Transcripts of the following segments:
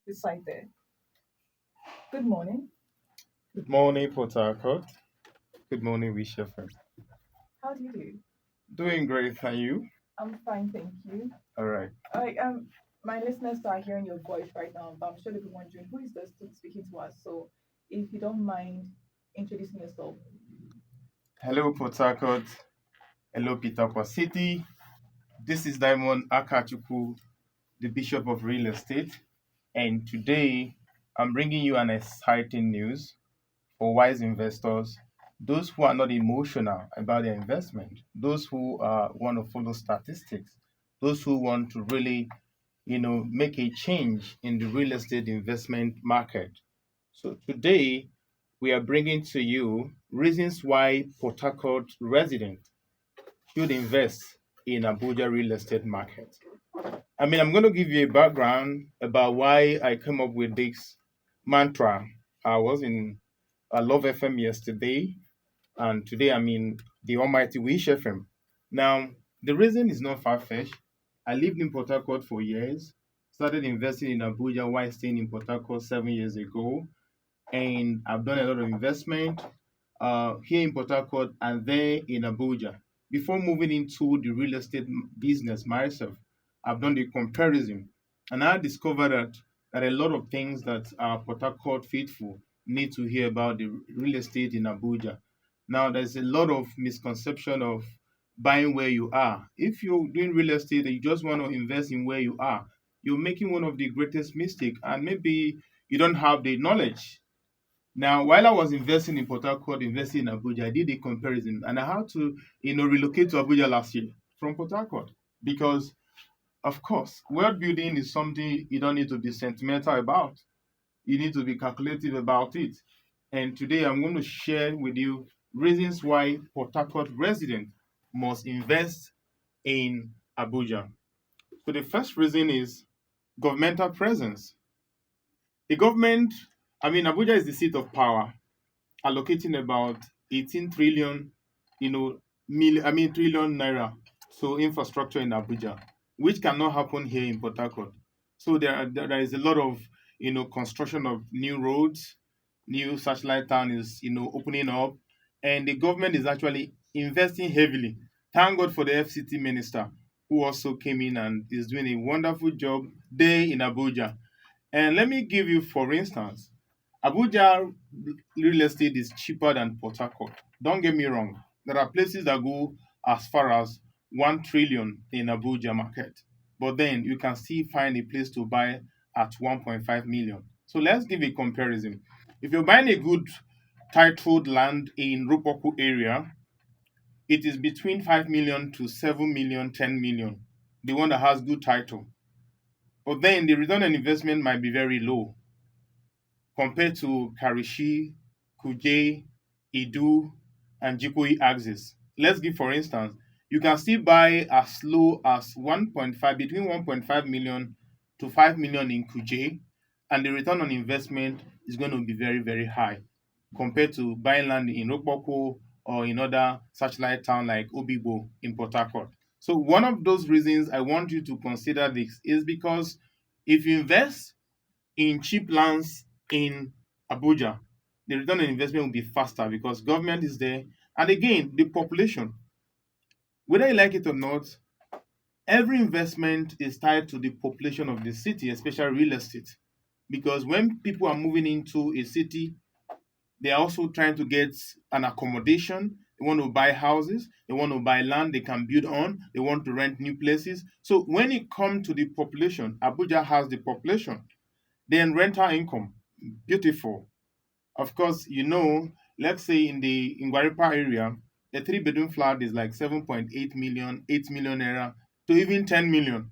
decided. Good morning. Good morning, Port Harcourt. Good morning, Wish FM. How do you do? Doing great, and you? I'm fine, thank you. All right. I My listeners are hearing your voice right now, but I'm sure they'll be wondering who is this speaking to us. So, if you don't mind introducing yourself. Hello, Port Harcourt. Hello, Peter City. This is Diamond Akachuku, the Bishop of Real Estate, and today I'm bringing you an exciting news for wise investors, those who are not emotional about their investment, those who want to follow statistics, those who want to really, make a change in the real estate investment market. So today we are bringing to you reasons why Port Harcourt residents should invest in Abuja real estate market. I'm going to give you a background about why I came up with this mantra. I was in Love FM yesterday, and today I'm in the almighty Wish FM. Now, the reason is not far-fetched. I lived in Port Harcourt for years, started investing in Abuja while staying in Port Harcourt 7 years ago, and I've done a lot of investment here in Port Harcourt and then in Abuja. Before moving into the real estate business myself, I've done the comparison, and I discovered that a lot of things that Port Harcourt faithful need to hear about the real estate in Abuja. Now, there's a lot of misconception of buying where you are. If you're doing real estate and you just want to invest in where you are, you're making one of the greatest mistake, and maybe you don't have the knowledge. Now, while I was investing in Port Harcourt, investing in Abuja, I did a comparison, and I had to, relocate to Abuja last year from Port Harcourt because, of course, wealth building is something you don't need to be sentimental about. You need to be calculative about it. And today, I'm going to share with you reasons why Port Harcourt residents must invest in Abuja. So, the first reason is governmental presence. The government, Abuja is the seat of power allocating about 18 trillion, trillion naira to infrastructure in Abuja, which cannot happen here in Port Harcourt. So there is a lot of construction of new roads, new satellite town is opening up, and the government is actually investing heavily. Thank God for the FCT minister who also came in and is doing a wonderful job there in Abuja. And let me give you, for instance, Abuja real estate is cheaper than Port Harcourt. Don't get me wrong. There are places that go as far as 1 trillion in Abuja market. But then you can still find a place to buy at 1.5 million. So let's give a comparison. If you're buying a good titled land in Rupoku area, it is between 5 million to 7 million, 10 million. The one that has good title. But then the return on investment might be very low compared to Karishi, Kuje, Idu, and Jikoyi axis. Let's give for instance, you can still buy as low as 1.5 between 1.5 million to 5 million in Kuje, and the return on investment is going to be very, very high compared to buying land in Okpoko or in other satellite town like Obibo in Port Harcourt. So one of those reasons I want you to consider this is because if you invest in cheap lands in Abuja, the return on investment will be faster because government is there. And again, the population, whether you like it or not, every investment is tied to the population of the city, especially real estate. Because when people are moving into a city, they are also trying to get an accommodation. They want to buy houses, they want to buy land they can build on, they want to rent new places. So when it comes to the population, Abuja has the population. Then rental income, beautiful. Of course, let's say in the Ingwaripa area, a three-bedroom flat is like 7.8 million, 8 million naira to even 10 million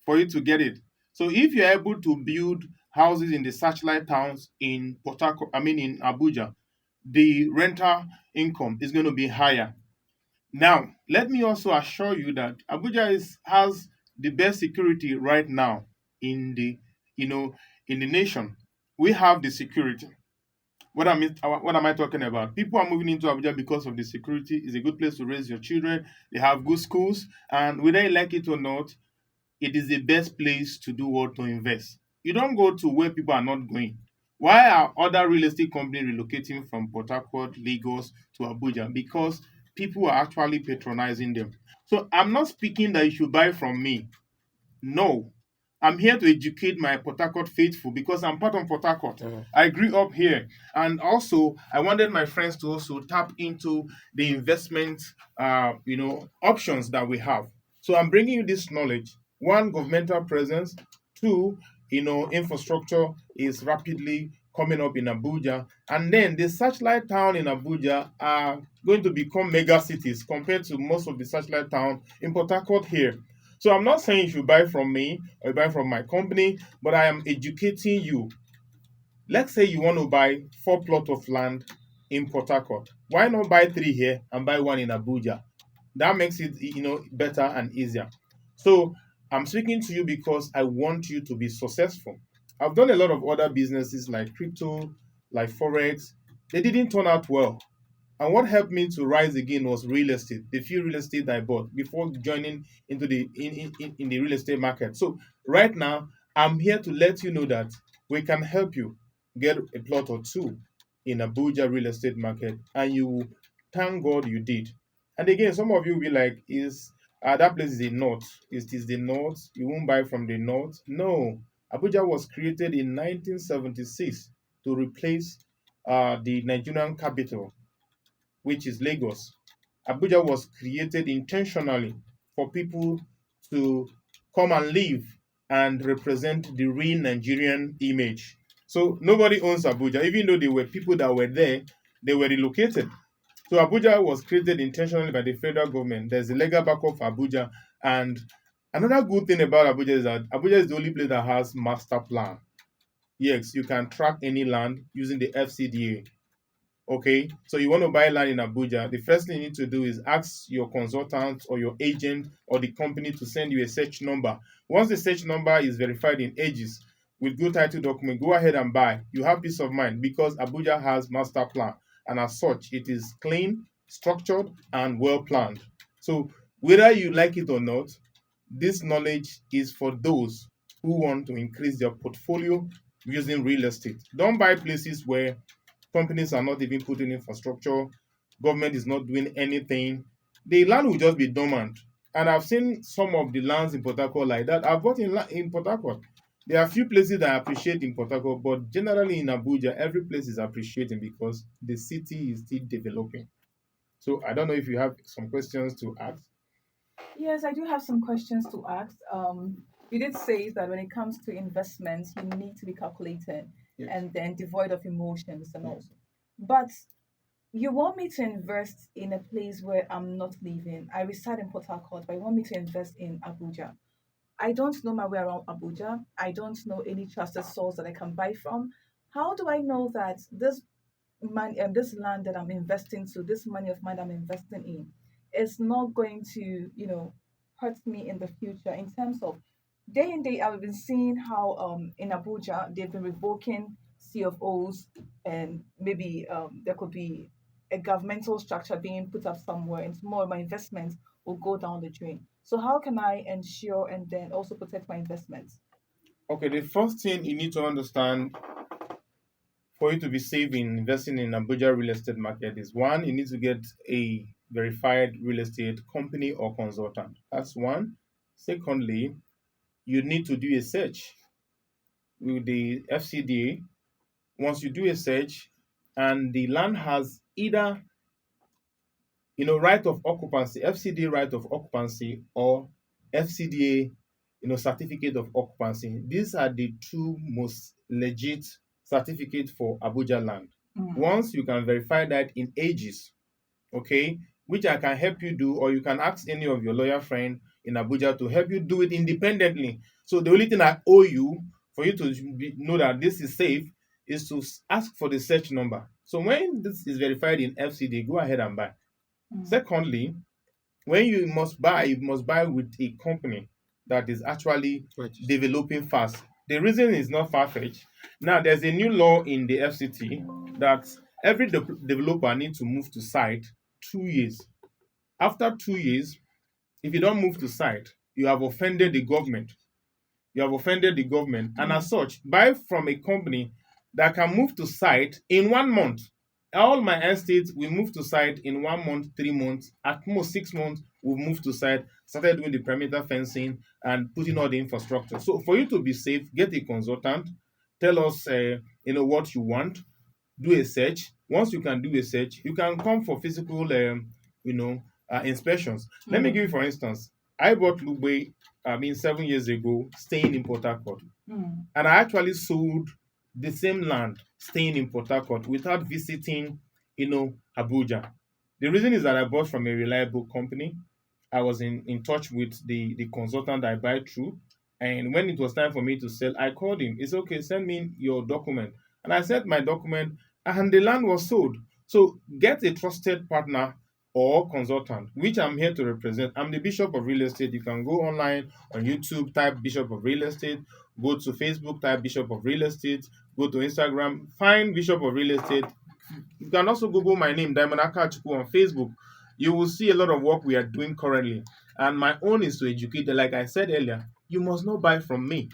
for you to get it. So if you're able to build houses in the satellite towns in Port Harcourt, in Abuja, the rental income is going to be higher. Now, let me also assure you that has the best security right now in the you know in the nation. We have the security. What am I talking about? People are moving into Abuja because of the security. It's a good place to raise your children. They have good schools, and whether you like it or not, it is the best place to do what to invest. you don't go to where people are not going. Why are other real estate companies relocating from Port Harcourt, Lagos to Abuja? Because people are actually patronizing them. So I'm not speaking that you should buy from me. No. I'm here to educate my Port Harcourt faithful because I'm part of Port Harcourt. I grew up here. And also, I wanted my friends to also tap into the investment, options that we have. So I'm bringing you this knowledge. One, governmental presence. Two, infrastructure is rapidly coming up in Abuja. And then the satellite town in Abuja are going to become mega cities compared to most of the satellite town in Port Harcourt here. So I'm not saying you should buy from me or buy from my company, but I am educating you. Let's say you want to buy 4 plots of land in Port Harcourt. Why not buy 3 here and buy 1 in Abuja? That makes it better and easier. So I'm speaking to you because I want you to be successful. I've done a lot of other businesses like crypto, like forex. They didn't turn out well. And what helped me to rise again was real estate, the few real estate I bought before joining into the in the real estate market. So right now, I'm here to let you know that we can help you get a plot or two in Abuja real estate market, and you will thank God you did. And again, some of you will be like, is that place is the north? Is this the north? You won't buy from the north? No. Abuja was created in 1976 to replace the Nigerian capital, which is Lagos. Abuja was created intentionally for people to come and live and represent the real Nigerian image. So nobody owns Abuja, even though there were people that were there, they were relocated. So Abuja was created intentionally by the federal government. There's a legal backup for Abuja. And another good thing about Abuja is that Abuja is the only place that has master plan. Yes, you can track any land using the FCDA. Okay, so you want to buy land in Abuja, the first thing you need to do is ask your consultant or your agent or the company to send you a search number. Once the search number is verified in ages with good title document, go ahead and buy. You have peace of mind because Abuja has master plan, and as such, it is clean, structured, and well planned. So whether you like it or not, this knowledge is for those who want to increase their portfolio using real estate. Don't buy places where companies are not even putting infrastructure, government is not doing anything. The land will just be dormant. And I've seen some of the lands in Port Harcourt like that. I've bought in Port Harcourt. There are a few places that I appreciate in Port Harcourt, but generally in Abuja, every place is appreciating because the city is still developing. So I don't know if you have some questions to ask. Yes, I do have some questions to ask. You did say that when it comes to investments, you need to be calculated Yes. and then devoid of emotions and all. Yes. But you want me to invest in a place where I'm not living. I reside in Port Harcourt, but you want me to invest in Abuja. I don't know my way around Abuja. I don't know any trusted source that I can buy from. How do I know that this money and this land that I'm investing to, this money of mine I'm investing in, is not going to, hurt me in the future in terms of day in day out, I've been seeing how in Abuja they've been revoking CFOs, and maybe there could be a governmental structure being put up somewhere, and more of my investments will go down the drain. So how can I ensure and then also protect my investments? Okay, the first thing you need to understand for you to be safe in investing in Abuja real estate market is one, you need to get a verified real estate company or consultant. That's one. Secondly, you need to do a search with the FCDA. Once you do a search and the land has either right of occupancy, FCDA right of occupancy, or FCDA certificate of occupancy. These are the two most legit certificates for Abuja land. Mm. Once you can verify that in ages, okay, which I can help you do, or you can ask any of your lawyer friend in Abuja to help you do it independently. So the only thing I owe you for you to know that this is safe is to ask for the search number. So when this is verified in FCD, go ahead and buy. Mm. Secondly, when you must buy with a company that is actually developing fast. The reason is not far-fetched. Now, there's a new law in the FCT that every developer needs to move to site 2 years. After 2 years, if you don't move to site, you have offended the government. you have offended the government, and as such, buy from a company that can move to site in 1 month. All my estates we move to site in 1 month, 3 months, at most 6 months. We've moved to site, started doing the perimeter fencing and putting all the infrastructure. So for you to be safe, get a consultant. Tell us, what you want. Do a search. Once you can do a search, you can come for physical, inspections. Let me give you, for instance, I bought Lugbe, 7 years ago, staying in Port Harcourt. And I actually sold the same land staying in Port Harcourt without visiting, Abuja. The reason is that I bought from a reliable company. I was in touch with the consultant I buy through. And when it was time for me to sell, I called him. It's okay, send me your document. And I sent my document, and the land was sold. So get a trusted partner or consultant, which I'm here to represent. I'm the Bishop of Real Estate. You can go online on YouTube, type Bishop of Real Estate, go to Facebook, type Bishop of Real Estate, go to Instagram, find Bishop of Real Estate. You can also Google my name, Diamond Akachukwu, on Facebook. You will see a lot of work we are doing currently. And my own is to educate. Like I said earlier, you must not buy from me.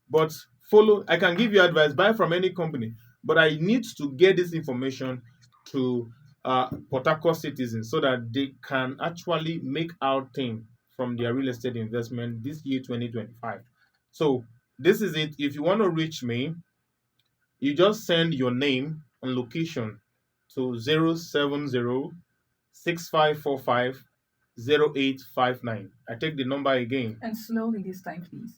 But follow, I can give you advice, buy from any company. But I need to get this information to Port Harcourt citizens so that they can actually make out thing from their real estate investment this year 2025. So this is it. If you want to reach me, you just send your name and location to 070-6545-0859. I take the number again. And slowly this time, please.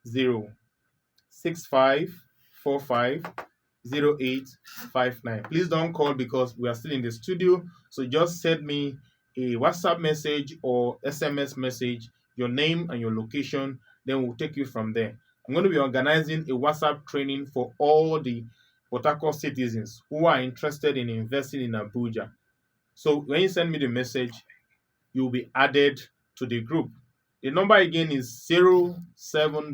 070-6545-0859. Please don't call because we are still in the studio. So just send me a WhatsApp message or SMS message, your name and your location. Then we'll take you from there. I'm going to be organizing a WhatsApp training for all the Port Harcourt citizens who are interested in investing in Abuja. So when you send me the message, you'll be added to the group. The number again is 070